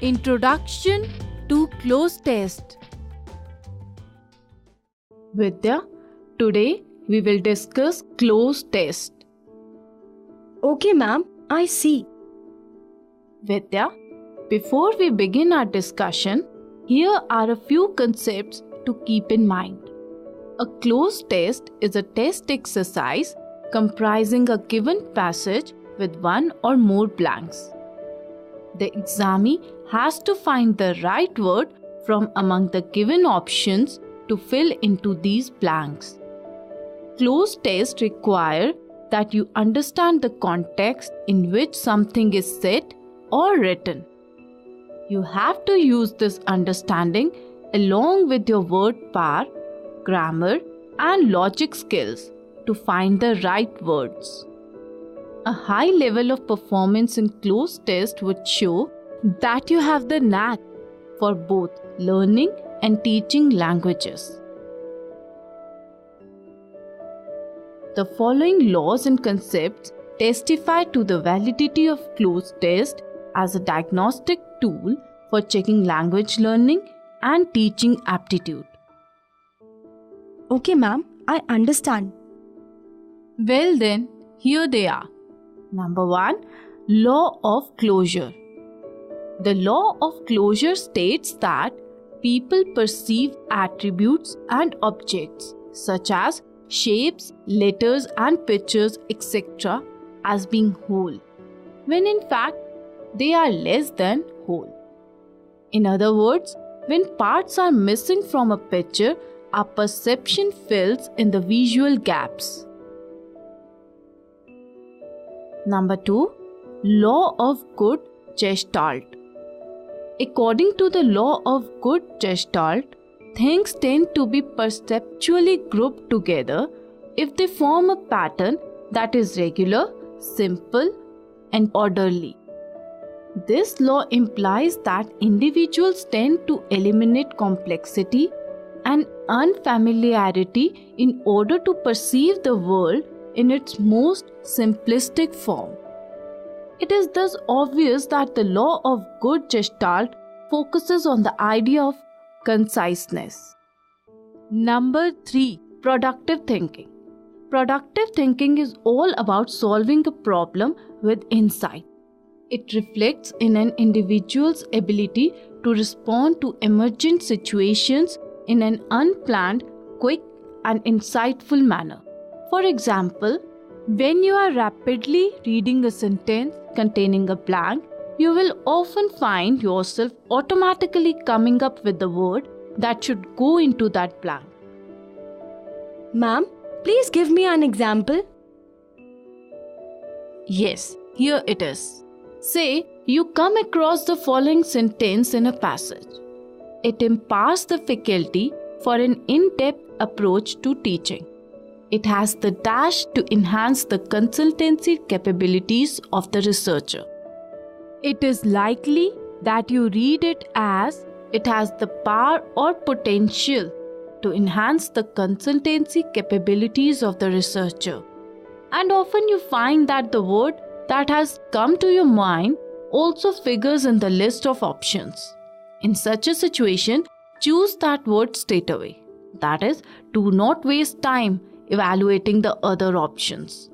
Introduction to Cloze Test. Vidya, today we will discuss cloze test. Okay, ma'am, I see. Vidya, before we begin our discussion, here are a few concepts to keep in mind. A cloze test is a test exercise comprising a given passage with one or more blanks. The examinee has to find the right word from among the given options to fill into these blanks. Cloze tests require that you understand the context in which something is said or written. You have to use this understanding along with your word power, grammar, and logic skills to find the right words. A high level of performance in cloze test would show that you have the knack for both learning and teaching languages. The following laws and concepts testify to the validity of cloze test as a diagnostic tool for checking language learning and teaching aptitude. Okay, ma'am, I understand. Well then, here they are. Number 1. Law of closure. The law of closure states that people perceive attributes and objects such as shapes, letters and pictures, etc. as being whole, when in fact they are less than whole. In other words, when parts are missing from a picture, our perception fills in the visual gaps. Number 2. Law of good gestalt. According to the law of good gestalt, things tend to be perceptually grouped together if they form a pattern that is regular, simple, and orderly. This law implies that individuals tend to eliminate complexity and unfamiliarity in order to perceive the world in its most simplistic form. It is thus obvious that the law of good gestalt focuses on the idea of conciseness. Number 3. Productive thinking. Productive thinking is all about solving a problem with insight. It reflects in an individual's ability to respond to emergent situations in an unplanned, quick, and insightful manner. For example, when you are rapidly reading a sentence containing a blank, you will often find yourself automatically coming up with the word that should go into that blank. Ma'am, please give me an example. Yes, here it is. Say, you come across the following sentence in a passage. It imparts the faculty for an in-depth approach to teaching. It has the dash to enhance the consultancy capabilities of the researcher. It is likely that you read it as it has the power or potential to enhance the consultancy capabilities of the researcher. And often you find that the word that has come to your mind also figures in the list of options. In such a situation, choose that word straight away. That is, do not waste time evaluating the other options.